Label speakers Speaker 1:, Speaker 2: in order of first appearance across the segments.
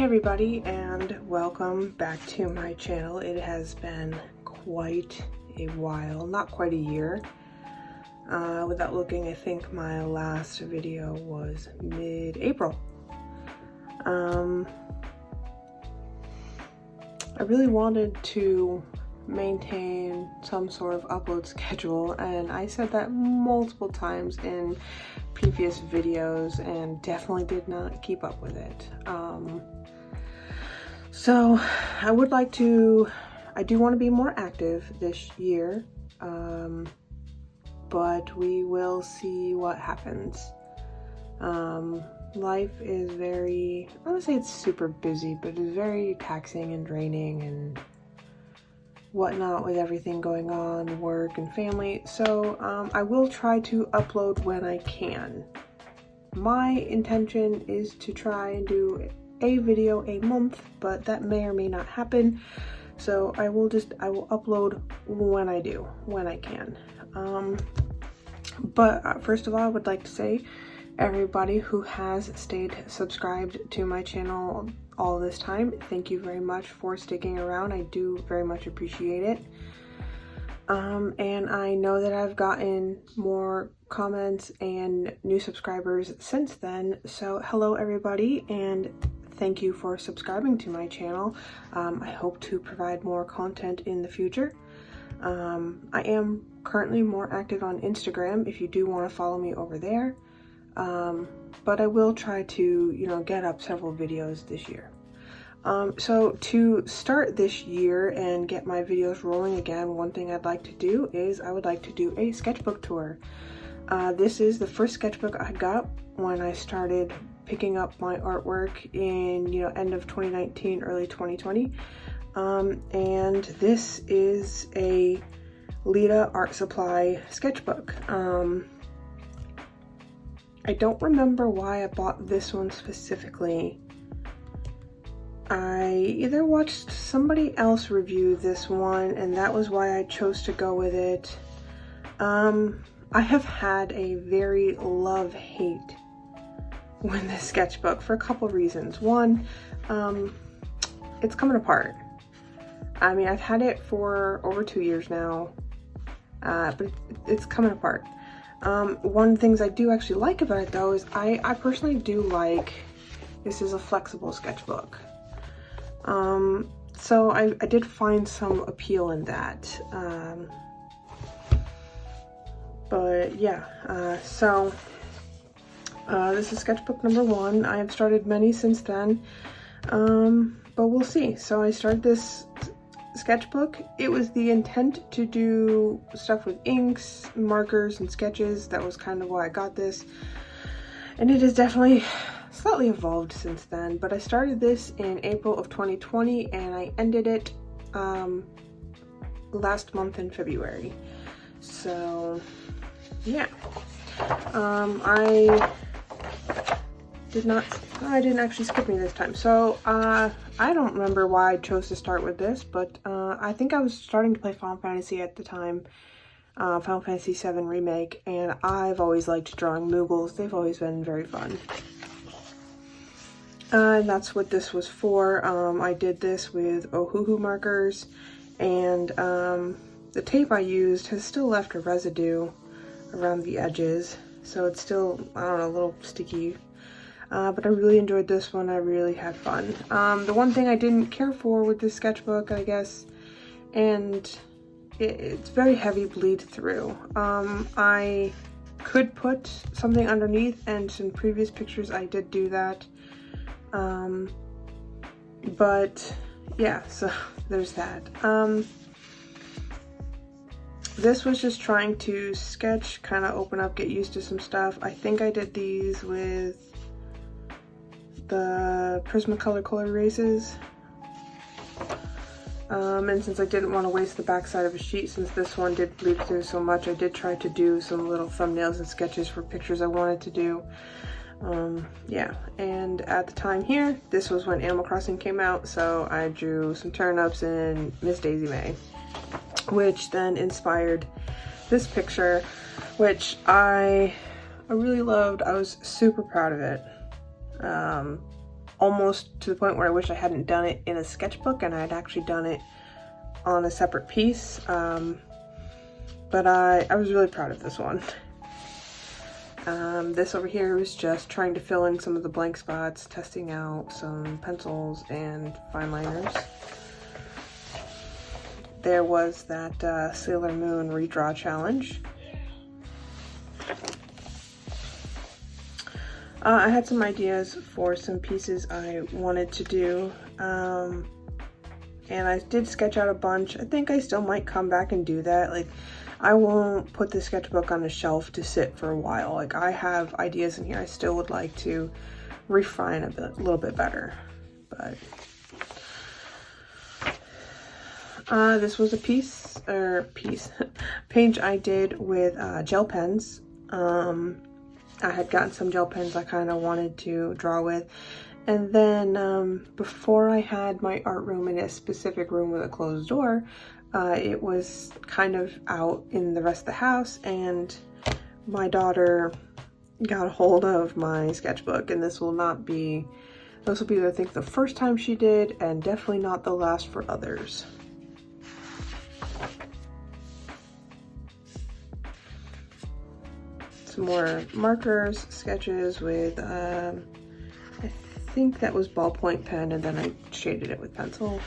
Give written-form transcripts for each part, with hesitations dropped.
Speaker 1: Hey everybody, and welcome back to my channel. It has been quite a while, not quite a year. Without looking, I think my last video was mid-April. I really wanted to maintain some sort of upload schedule, and I said that multiple times in previous videos and definitely did not keep up with it. So I do want to be more active this year, but we will see what happens. Life is very, I don't want to say it's super busy, but it's very taxing and draining and whatnot with everything going on, work and family. So I will try to upload when I can. My intention is to try and do a video a month, but that may or may not happen. So I will upload when I can. But first of all, I would like to say everybody who has stayed subscribed to my channel all this time, thank you very much for sticking around. I do very much appreciate it. And I know that I've gotten more comments and new subscribers since then. So hello everybody, and thank you for subscribing to my channel. I hope to provide more content in the future. I am currently more active on Instagram if you do want to follow me over there. But I will try to, get up several videos this year. So to start this year and get my videos rolling again, one thing I'd like to do is I would like to do a sketchbook tour. This is the first sketchbook I got when I started picking up my artwork in, end of 2019, early 2020. And this is a Lida art supply sketchbook. I don't remember why I bought this one specifically. I either watched somebody else review this one and that was why I chose to go with it. I have had a very love-hate with this sketchbook for a couple reasons. One, it's coming apart. I mean, I've had it for over 2 years now, but it's coming apart. One of the things I do actually like about it though is I personally do like this is a flexible sketchbook. So I did find some appeal in that. But yeah, this is sketchbook number one. I have started many since then, but we'll see. So I started this sketchbook. It was the intent to do stuff with inks, markers, and sketches. That was kind of why I got this, and it has definitely slightly evolved since then. But I started this in April of 2020 and I ended it last month in February. So yeah, I didn't actually skip me this time. So I don't remember why I chose to start with this, but I think I was starting to play Final Fantasy at the time, Final Fantasy VII Remake, and I've always liked drawing Moogles. They've always been very fun. And that's what this was for. I did this with Ohuhu markers, and the tape I used has still left a residue around the edges, so it's still, I don't know, a little sticky. But I really enjoyed this one. I really had fun. The one thing I didn't care for with this sketchbook, I guess, and it's very heavy bleed through. I could put something underneath, and in previous pictures I did do that. But yeah, so there's that. This was just trying to sketch, kind of open up, get used to some stuff. I think I did these with the Prismacolor color erases. And since I didn't want to waste the back side of a sheet, since this one did bleed through so much, I did try to do some little thumbnails and sketches for pictures I wanted to do. Yeah, and at the time here, this was when Animal Crossing came out, so I drew some turnips and Miss Daisy May, which then inspired this picture, which I really loved. I was super proud of it. almost to the point where I wish I hadn't done it in a sketchbook and I had actually done it on a separate piece. But I was really proud of this one. This over here was just trying to fill in some of the blank spots, testing out some pencils and fine liners. There was that Sailor Moon redraw challenge. I had some ideas for some pieces I wanted to do, and I did sketch out a bunch. I think I still might come back and do that. Like, I won't put the sketchbook on a shelf to sit for a while. Like, I have ideas in here I still would like to refine a little bit better, but this was a page I did with gel pens. I had gotten some gel pens I kind of wanted to draw with, and then before I had my art room in a specific room with a closed door, it was kind of out in the rest of the house, and my daughter got a hold of my sketchbook, and this will be, I think, the first time she did, and definitely not the last for others. Some more markers, sketches with, I think that was ballpoint pen, and then I shaded it with pencil.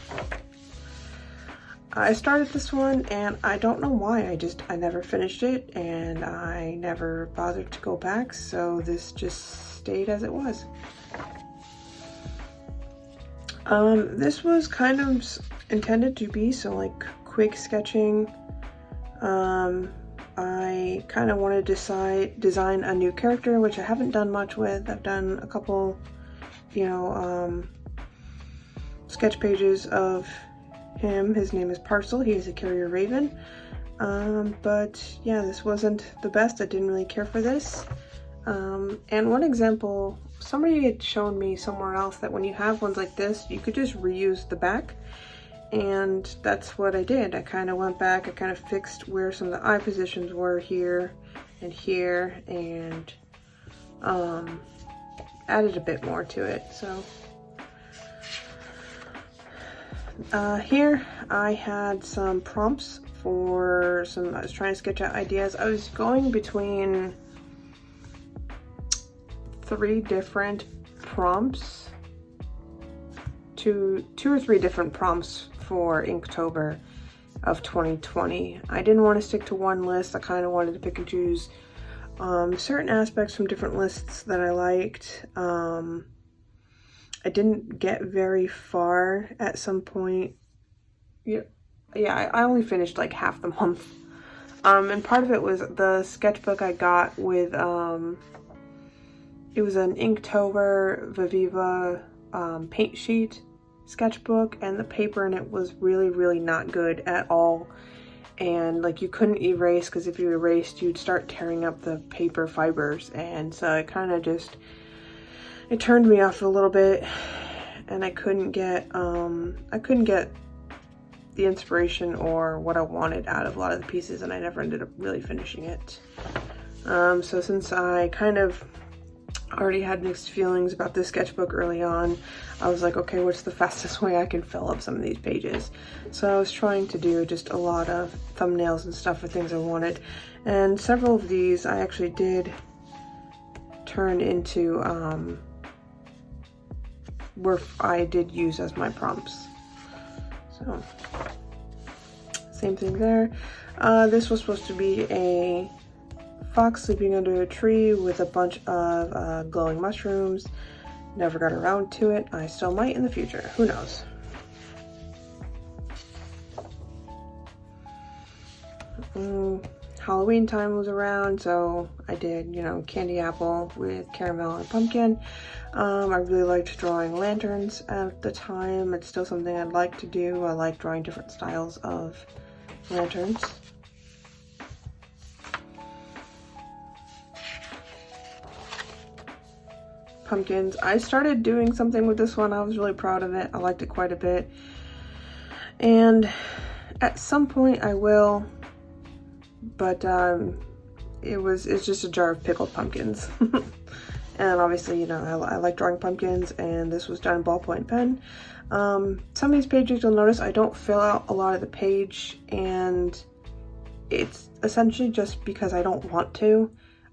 Speaker 1: I started this one, and I don't know why, I never finished it, and I never bothered to go back, so this just stayed as it was. This was kind of intended to be some like quick sketching. I kind of wanted to design a new character, which I haven't done much with. I've done a couple, sketch pages of him. His name is Parcel. He is a carrier raven. But yeah, this wasn't the best. I didn't really care for this. And one example, somebody had shown me somewhere else that when you have ones like this, you could just reuse the back. And that's what I did. I kind of went back, I kind of fixed where some of the eye positions were here, and added a bit more to it. So here I had some prompts for I was trying to sketch out ideas. I was going between 3 different prompts, two or three different prompts for Inktober of 2020. I didn't want to stick to one list. I kind of wanted to pick and choose certain aspects from different lists that I liked. I didn't get very far at some point. Yeah, I only finished like half the month. And part of it was the sketchbook I got with, it was an Inktober Viviva paint sheet sketchbook, and the paper in it was really, really not good at all. And like, you couldn't erase, because if you erased, you'd start tearing up the paper fibers. And so it kind of just, it turned me off a little bit, and I couldn't get the inspiration or what I wanted out of a lot of the pieces, and I never ended up really finishing it. So since I kind of already had mixed feelings about this sketchbook early on, I was like, okay, what's the fastest way I can fill up some of these pages? So I was trying to do just a lot of thumbnails and stuff for things I wanted, and several of these I actually did turn into where I did use as my prompts. So same thing there. This was supposed to be a fox sleeping under a tree with a bunch of glowing mushrooms. Never got around to it. I still might in the future. Who knows? Halloween time was around, so I did, candy apple with caramel and pumpkin. I really liked drawing lanterns at the time. It's still something I'd like to do. I like drawing different styles of lanterns. Pumpkins. I started doing something with this one. I was really proud of it. I liked it quite a bit. And at some point I will, but it's just a jar of pickled pumpkins. And obviously, you know, I like drawing pumpkins, and this was done in ballpoint pen. Some of these pages you'll notice I don't fill out a lot of the page, and it's essentially just because I don't want to.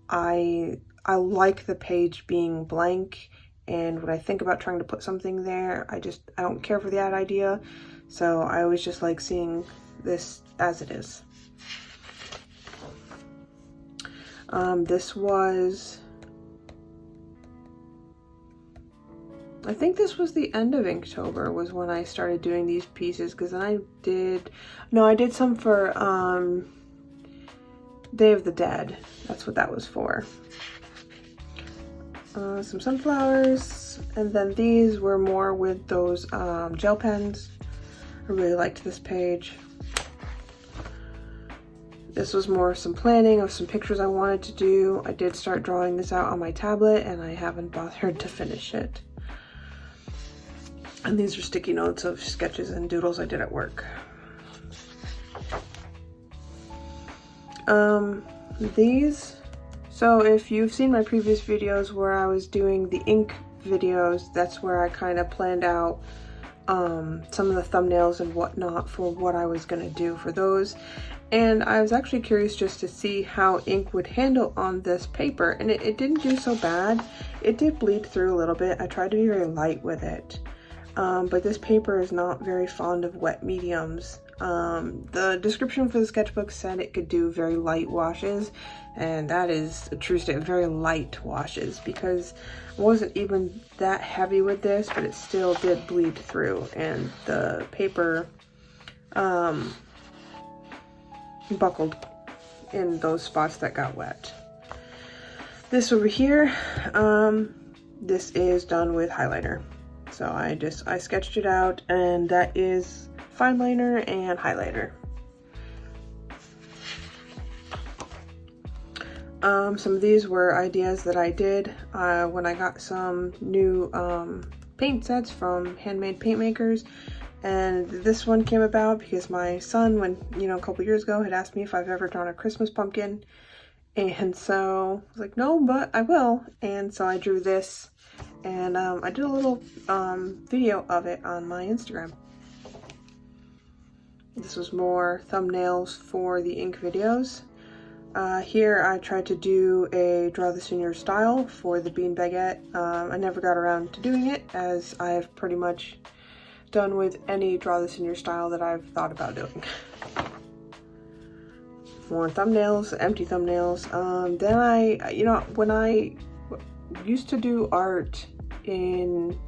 Speaker 1: I like the page being blank, and when I think about trying to put something there, I don't care for that idea. So I always just like seeing this as it is. This was, I think this was the end of Inktober was when I started doing these pieces, because then I did some for Day of the Dead. That's what that was for. Some sunflowers, and then these were more with those gel pens. I really liked this page. This was more some planning of some pictures I wanted to do. I did start drawing this out on my tablet, and I haven't bothered to finish it. And these are sticky notes of sketches and doodles I did at work. So if you've seen my previous videos where I was doing the ink videos, that's where I kind of planned out some of the thumbnails and whatnot for what I was gonna do for those. And I was actually curious just to see how ink would handle on this paper, and it didn't do so bad. It did bleed through a little bit. I tried to be very light with it, but this paper is not very fond of wet mediums. The description for the sketchbook said it could do very light washes, and that is a true statement, very light washes, because it wasn't even that heavy with this, but it still did bleed through, and the paper buckled in those spots that got wet. This over here, this is done with highlighter. So I sketched it out, and that is fine liner and highlighter. Some of these were ideas that I did when I got some new paint sets from Handmade Paint Makers. And this one came about because my son, a couple years ago, had asked me if I've ever drawn a Christmas pumpkin. And so I was like, no, but I will. And so I drew this, and I did a little video of it on my Instagram. This was more thumbnails for the ink videos. Here I tried to do a Draw This in Your Style for the Bean Baguette. I never got around to doing it, as I have pretty much done with any Draw This in Your Style that I've thought about doing. More thumbnails, empty thumbnails. Then when I used to do art in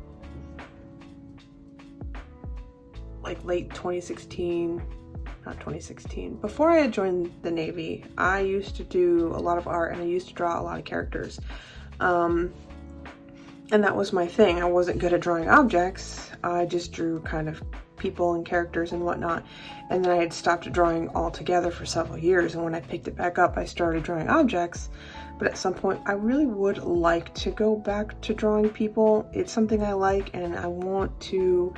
Speaker 1: like late 2016, not 2016, before I had joined the Navy, I used to do a lot of art, and I used to draw a lot of characters. And that was my thing. I wasn't good at drawing objects. I just drew kind of people and characters and whatnot. And then I had stopped drawing altogether for several years. And when I picked it back up, I started drawing objects. But at some point, I really would like to go back to drawing people. It's something I like, and I want to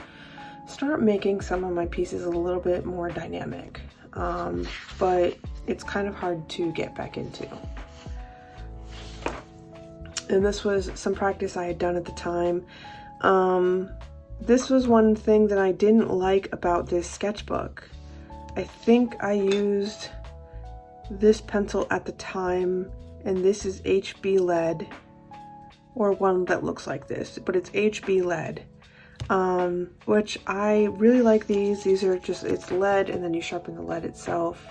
Speaker 1: start making some of my pieces a little bit more dynamic. But it's kind of hard to get back into. And this was some practice I had done at the time. This was one thing that I didn't like about this sketchbook. I think I used this pencil at the time, and this is HB lead, or one that looks like this, but it's HB lead, which I really like these. These are just, it's lead, and then you sharpen the lead itself.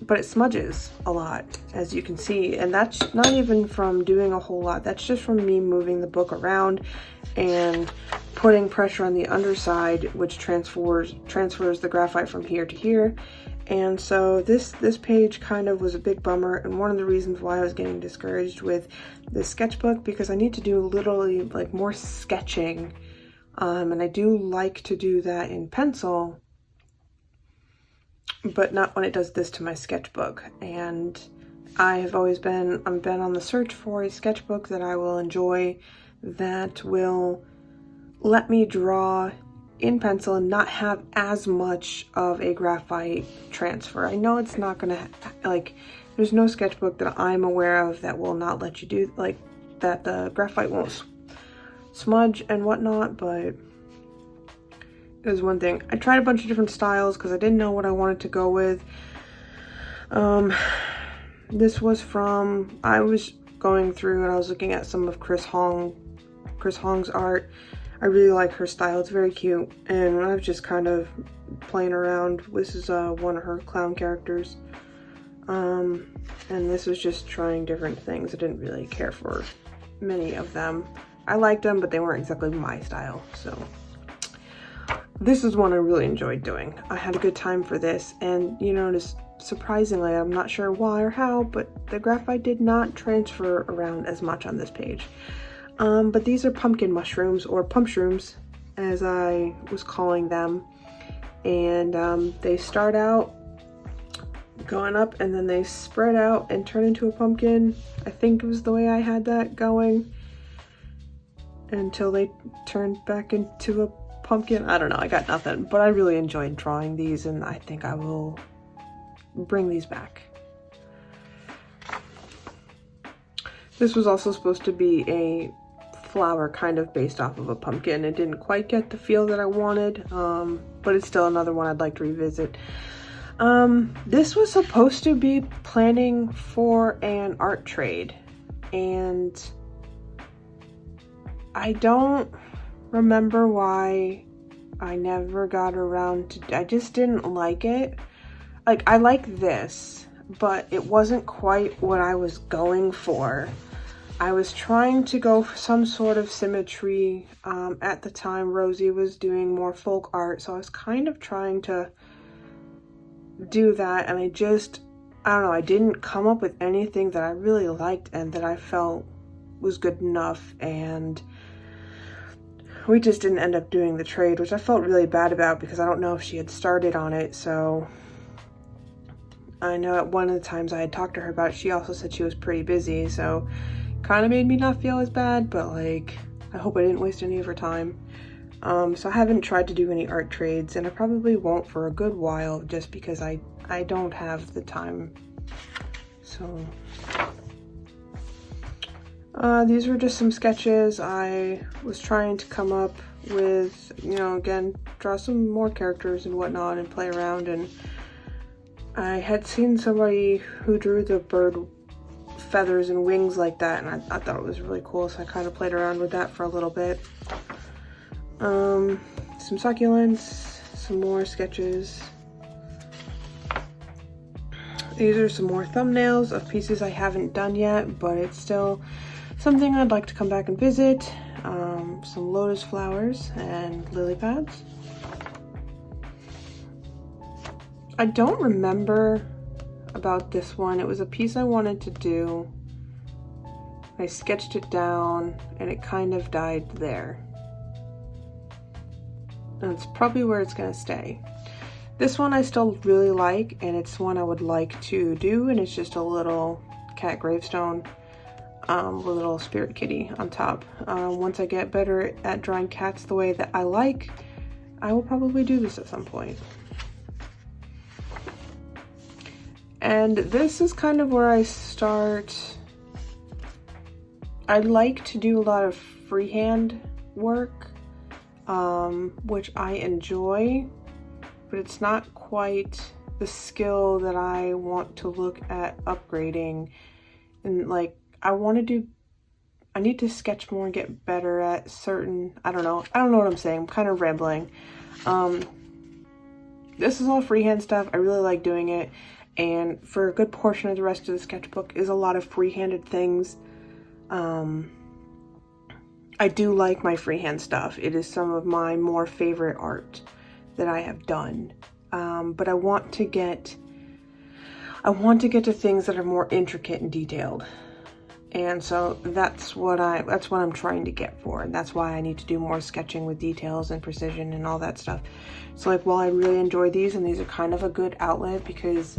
Speaker 1: But it smudges a lot, as you can see, and that's not even from doing a whole lot. That's just from me moving the book around and putting pressure on the underside, which transfers the graphite from here to here. And so this page kind of was a big bummer, and one of the reasons why I was getting discouraged with this sketchbook, because I need to do literally like more sketching, and I do like to do that in pencil, but not when it does this to my sketchbook. And I've always been on the search for a sketchbook that I will enjoy, that will let me draw in pencil and not have as much of a graphite transfer. I know it's not gonna like There's no sketchbook that I'm aware of that will not let you do, like, that the graphite won't smudge and whatnot, but it was one thing. I tried a bunch of different styles because I didn't know what I wanted to go with. This was from, I was going through and I was looking at some of Chris Hong's art. I really like her style, it's very cute, and I was just kind of playing around. This is one of her clown characters, and this was just trying different things. I didn't really care for many of them. I liked them, but they weren't exactly my style, so this is one I really enjoyed doing. I had a good time for this, and you notice, surprisingly, I'm not sure why or how, but the graphite did not transfer around as much on this page. But these are pumpkin mushrooms, or pumpshrooms as I was calling them, and they start out going up and then they spread out and turn into a pumpkin. I think it was the way I had that going until they turned back into a pumpkin. I don't know, I got nothing, but I really enjoyed drawing these and I think I will bring these back. This was also supposed to be a flower kind of based off of a pumpkin. It didn't quite get the feel that I wanted, but it's still another one I'd like to revisit. This was supposed to be planning for an art trade, and I don't remember why I never got around to, I just didn't like it. Like, I like this, but it wasn't quite what I was going for. I was trying to go for some sort of symmetry. At the time, Rosie was doing more folk art, so I was kind of trying to do that, and I don't know, I didn't come up with anything that I really liked and that I felt was good enough, and we just didn't end up doing the trade, which I felt really bad about because I don't know if she had started on it. So I know at one of the times I had talked to her about it, she also said she was pretty busy, so kind of made me not feel as bad, but like, I hope I didn't waste any of her time. So I haven't tried to do any art trades, and I probably won't for a good while just because I don't have the time. So these were just some sketches. I was trying to come up with, you know, again, draw some more characters and whatnot and play around, and I had seen somebody who drew the bird feathers and wings like that, and I thought it was really cool, so I kind of played around with that for a little bit. Some succulents, some more sketches. These are some more thumbnails of pieces I haven't done yet, but it's still something I'd like to come back and visit. Some lotus flowers and lily pads. I don't remember about this one. It was a piece I wanted to do. I sketched it down and it kind of died there. And it's probably where it's gonna stay. This one I still really like, and it's one I would like to do, and it's just a little cat gravestone with a little spirit kitty on top. Once I get better at drawing cats the way that I like, I will probably do this at some point. And this is kind of where I start. I like to do a lot of freehand work, which I enjoy, but it's not quite the skill that I want to look at upgrading. And like, I need to sketch more and get better at certain, I don't know what I'm saying, I'm kind of rambling. This is all freehand stuff. I really like doing it, and for a good portion of the rest of the sketchbook is a lot of freehanded things. I do like my freehand stuff. It is some of my more favorite art that I have done. But I want to get to things that are more intricate and detailed. And so that's what I'm trying to get for. And that's why I need to do more sketching with details and precision and all that stuff. So like, while I really enjoy these, and these are kind of a good outlet because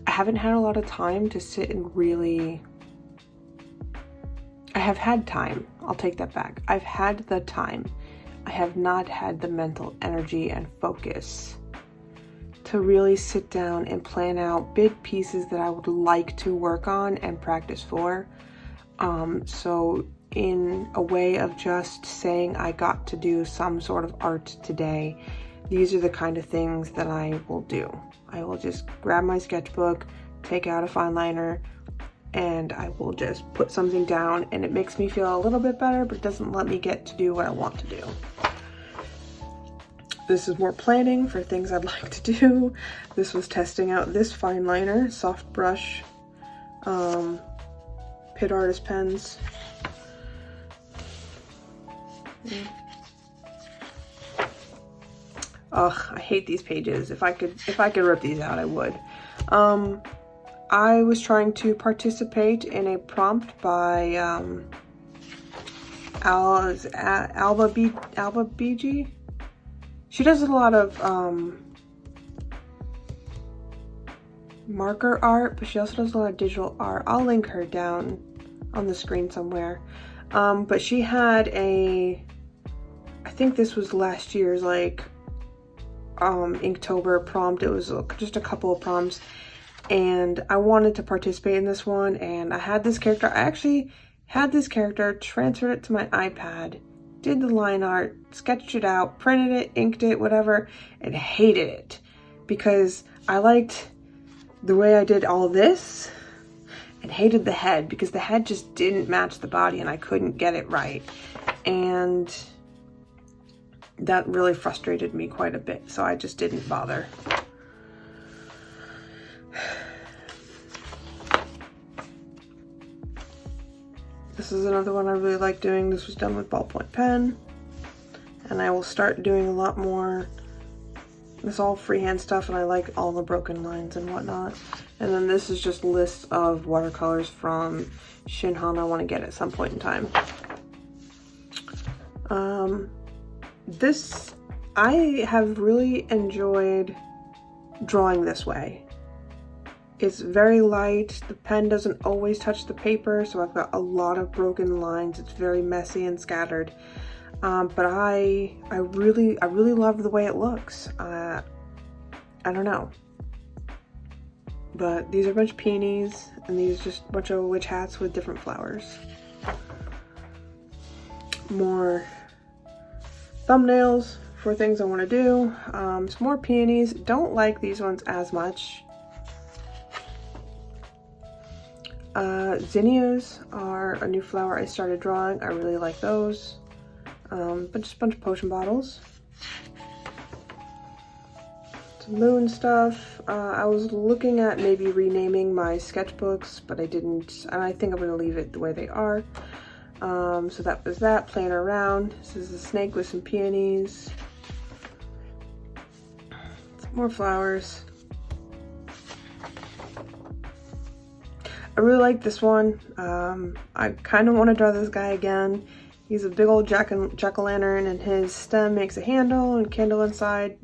Speaker 1: I haven't had a lot of time to sit and really, I have had time, I'll take that back. I've had the time. I have not had the mental energy and focus to really sit down and plan out big pieces that I would like to work on and practice for. So in a way of just saying I got to do some sort of art today, these are the kind of things that I will do. I will just grab my sketchbook, take out a fine liner, and I will just put something down, and it makes me feel a little bit better, but it doesn't let me get to do what I want to do. This is more planning for things I'd like to do. This was testing out this fine liner, soft brush, Pit Artist pens. Ugh, I hate these pages. If I could rip these out, I would. I was trying to participate in a prompt by Alba BG. She does a lot of marker art, but she also does a lot of digital art. I'll link her down on the screen somewhere. But she had I think this was last year's like Inktober prompt. It was just a couple of prompts, and I wanted to participate in this one, and I had this character. I actually had this character, transferred it to my iPad, did the line art, sketched it out, printed it, inked it, whatever, and hated it because I liked the way I did all this and hated the head because the head just didn't match the body and I couldn't get it right. And that really frustrated me quite a bit, so I just didn't bother. This is another one I really like doing. This was done with ballpoint pen, and I will start doing a lot more. This is all freehand stuff, and I like all the broken lines and whatnot. And then this is just lists of watercolors from Shinhan I want to get at some point in time. This, I have really enjoyed drawing this way. It's very light, the pen doesn't always touch the paper, so I've got a lot of broken lines. It's very messy and scattered. But I really love the way it looks. I don't know. But these are a bunch of peonies, and these are just a bunch of witch hats with different flowers. More thumbnails for things I want to do. Some more peonies. Don't like these ones as much. Zinnias are a new flower I started drawing. I really like those. But just a bunch of potion bottles. Some moon stuff. I was looking at maybe renaming my sketchbooks, but I didn't. And I think I'm going to leave it the way they are. So that was that, playing around. This is a snake with some peonies. Some more flowers. I really like this one. I kind of want to draw this guy again. He's a big old jack-o'-lantern, and his stem makes a handle and candle inside.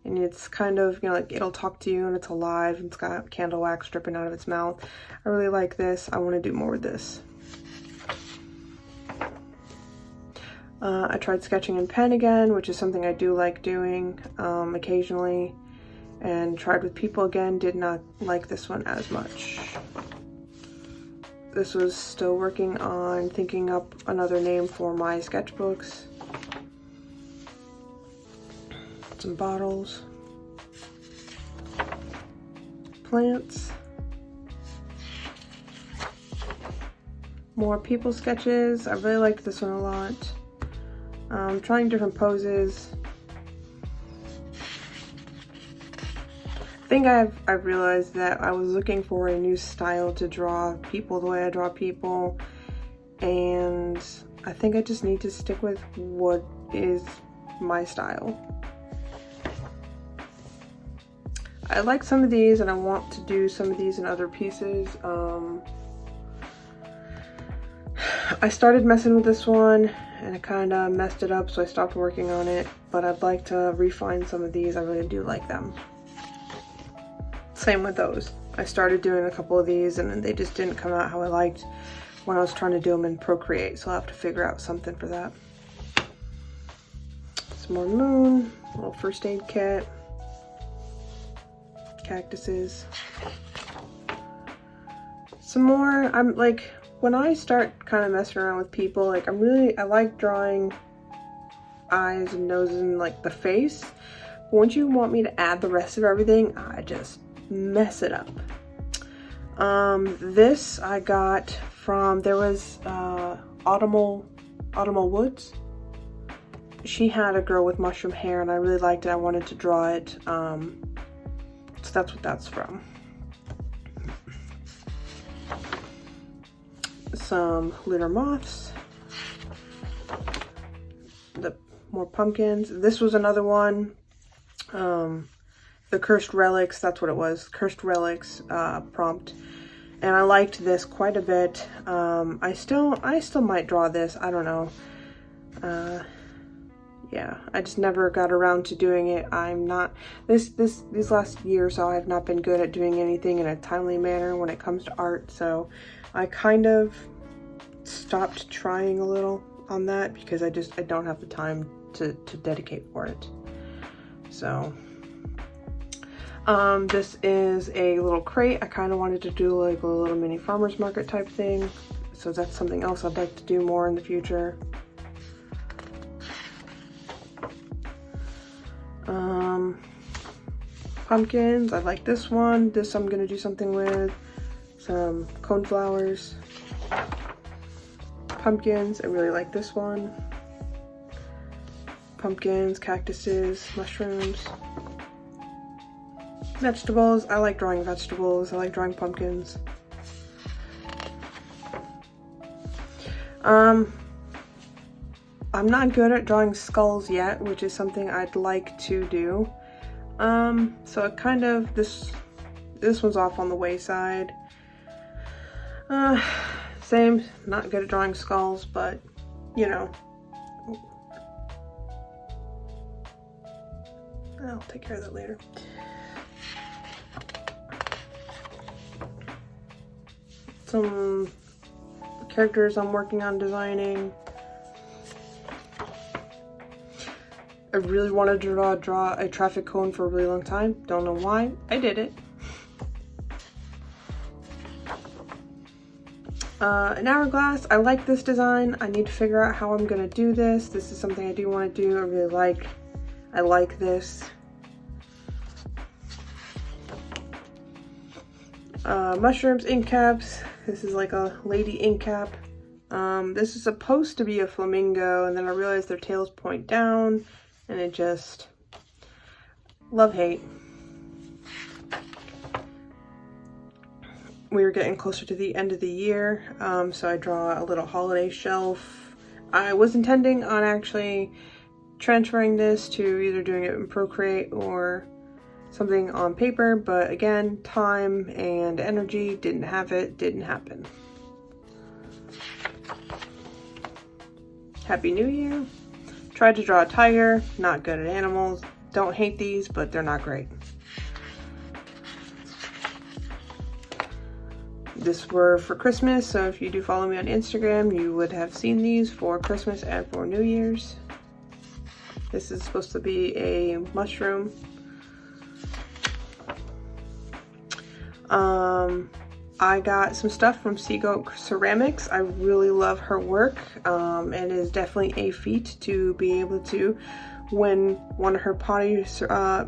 Speaker 1: And it's kind of, you know, like it'll talk to you and it's alive and it's got candle wax dripping out of its mouth. I really like this. I want to do more with this. I tried sketching in pen again, which is something I do like doing occasionally. And tried with people again, did not like this one as much. This was still working on thinking up another name for my sketchbooks. Some bottles. Plants. More people sketches. I really liked this one a lot. Trying different poses. I think I've realized that I was looking for a new style to draw people the way I draw people, and I think I just need to stick with what is my style. I like some of these and I want to do some of these in other pieces. I started messing with this one and I kind of messed it up, so I stopped working on it, but I'd like to refine some of these. I really do like them. Same with those. I started doing a couple of these and then they just didn't come out how I liked when I was trying to do them in Procreate, so I'll have to figure out something for that. Some more moon, a little first aid kit. cactuses. Some more, I'm like, when I start kind of messing around with people, like I like drawing eyes and noses and like the face. But once you want me to add the rest of everything, I just mess it up. This I got from, there was Autumnal Woods. She had a girl with mushroom hair and I really liked it. I wanted to draw it. So that's what that's from. Some lunar moths. More pumpkins. This was another one. The Cursed Relics, that's what it was. Cursed Relics prompt. And I liked this quite a bit. I still might draw this. I don't know. Yeah, I just never got around to doing it. I'm not, these last year or so, I've not been good at doing anything in a timely manner when it comes to art. So I kind of stopped trying a little on that because I don't have the time to dedicate for it. So this is a little crate. I kind of wanted to do like a little mini farmer's market type thing. So that's something else I'd like to do more in the future. Pumpkins, I like this one. This I'm gonna do something with. Some coneflowers. Pumpkins, I really like this one. Pumpkins, cactuses, mushrooms. Vegetables, I like drawing vegetables. I like drawing pumpkins. I'm not good at drawing skulls yet, which is something I'd like to do. So it kind of, this one's off on the wayside. Same, not good at drawing skulls, but you know, I'll take care of that later. Some characters I'm working on designing. I really wanted to draw a traffic cone for a really long time. Don't know why. I did it. An hourglass. I like this design. I need to figure out how I'm gonna do this. This is something I do want to do. I like this. Mushrooms, ink caps. This is like a lady ink cap. This is supposed to be a flamingo, and then I realized their tails point down, and it just, love-hate. We were getting closer to the end of the year, so I draw a little holiday shelf. I was intending on actually transferring this to either doing it in Procreate or something on paper, but again, time and energy, didn't happen. Happy New Year. Tried to draw a tiger, not good at animals. Don't hate these, but they're not great. This were for Christmas, so if you do follow me on Instagram, you would have seen these for Christmas and for New Year's. This is supposed to be a mushroom. I got some stuff from Seagoat Ceramics. I really love her work, and it is definitely a feat to be able to win one of her pottery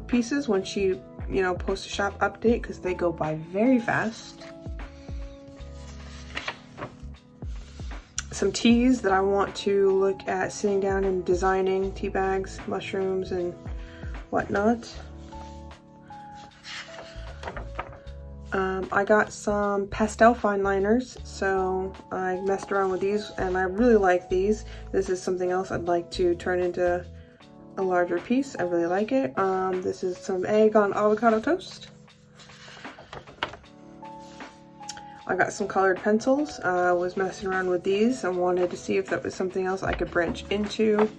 Speaker 1: pieces when she, you know, posts a shop update, because they go by very fast. Some teas that I want to look at sitting down and designing, tea bags, mushrooms, and whatnot. I got some Pastel Fineliners, so I messed around with these and I really like these. This is something else I'd like to turn into a larger piece. I really like it. This is some egg on avocado toast. I got some colored pencils. I was messing around with these and wanted to see if that was something else I could branch into.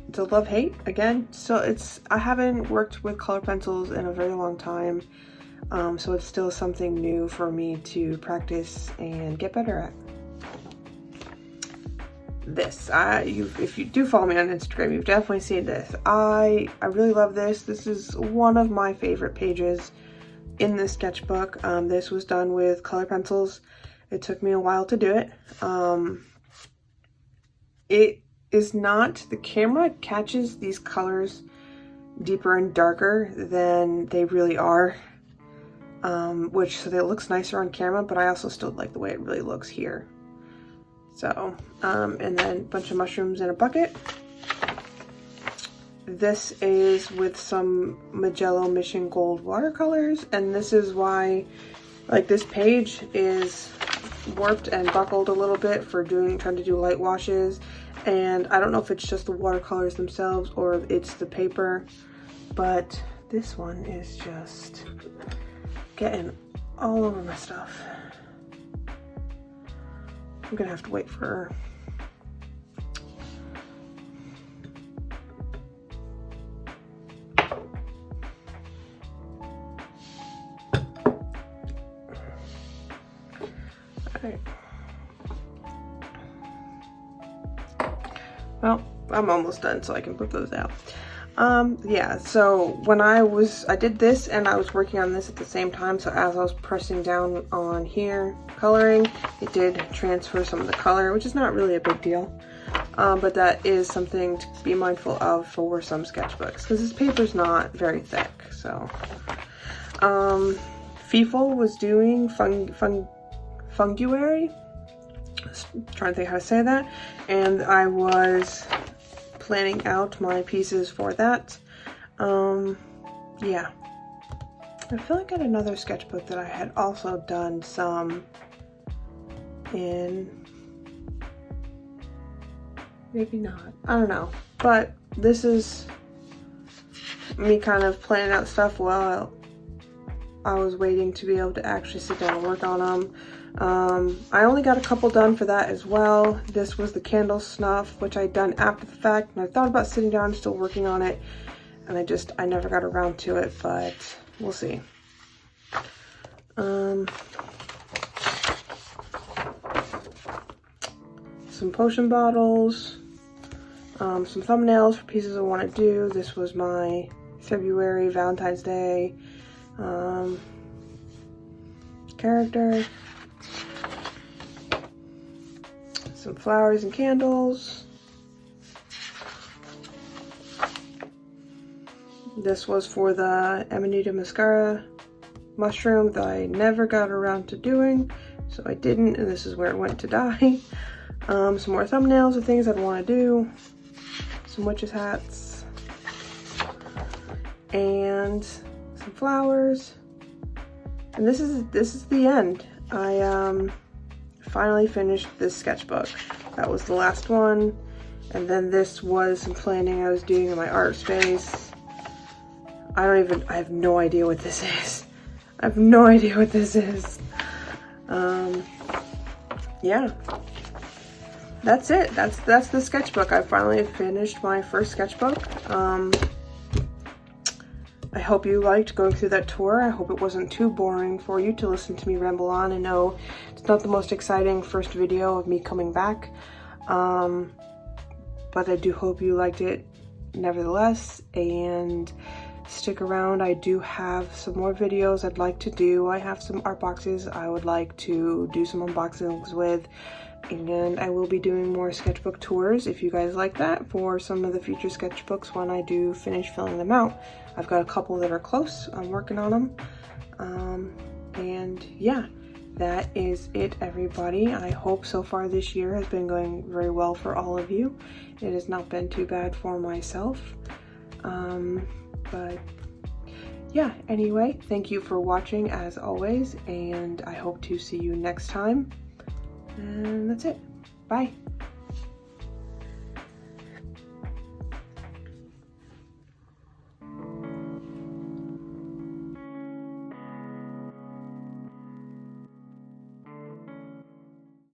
Speaker 1: It's a love-hate again. So I haven't worked with colored pencils in a very long time. So it's still something new for me to practice and get better at. this. If you do follow me on Instagram, you've definitely seen this. I really love this. This is one of my favorite pages in this sketchbook. This was done with color pencils. It took me a while to do it. It is not, the camera catches these colors deeper and darker than they really are, which so that it looks nicer on camera, but I also still like the way it really looks here. So, and then a bunch of mushrooms in a bucket. This is with some Magello Mission Gold watercolors, and this is why, like, this page is warped and buckled a little bit for trying to do light washes, and I don't know if it's just the watercolors themselves or it's the paper, but this one is just getting all over my stuff. I'm gonna have to wait for her. Alright. Well, I'm almost done, so I can put those out. Yeah, so when I did this and I was working on this at the same time, so as I was pressing down on here, coloring, it did transfer some of the color, which is not really a big deal, but that is something to be mindful of for some sketchbooks, because this paper's not very thick, so. Feeful was doing funguary, trying to think how to say that, and I was planning out my pieces for that. Yeah, I feel like I had another sketchbook that I had also done some in, maybe not, I don't know, but this is me kind of planning out stuff while I was waiting to be able to actually sit down and work on them. I only got a couple done for that as well. This was the candle snuff, which I'd done after the fact, and I thought about sitting down and still working on it, and I never got around to it, but we'll see. Some potion bottles, some thumbnails for pieces I want to do. This was my February Valentine's Day character. Some flowers and candles. This was for the Amanita Mascara mushroom that I never got around to doing, so I didn't, and this is where it went to die. Some more thumbnails of things I'd want to do. Some witches' hats. And some flowers. And this is the end. I finally finished this sketchbook. That was the last one, and then this was some planning I was doing in my art space. I have no idea what this is. I have no idea what this is. Yeah, that's it. That's the sketchbook. I finally finished my first sketchbook. I hope you liked going through that tour. I hope it wasn't too boring for you to listen to me ramble on. I know it's not the most exciting first video of me coming back, but I do hope you liked it nevertheless, and stick around. I do have some more videos I'd like to do. I have some art boxes I would like to do some unboxings with, and I will be doing more sketchbook tours if you guys like that for some of the future sketchbooks when I do finish filling them out. I've got a couple that are close. I'm working on them. And yeah, that is it, everybody. I hope so far this year has been going very well for all of you. It has not been too bad for myself. But yeah, anyway, thank you for watching as always, and I hope to see you next time. And that's it. Bye.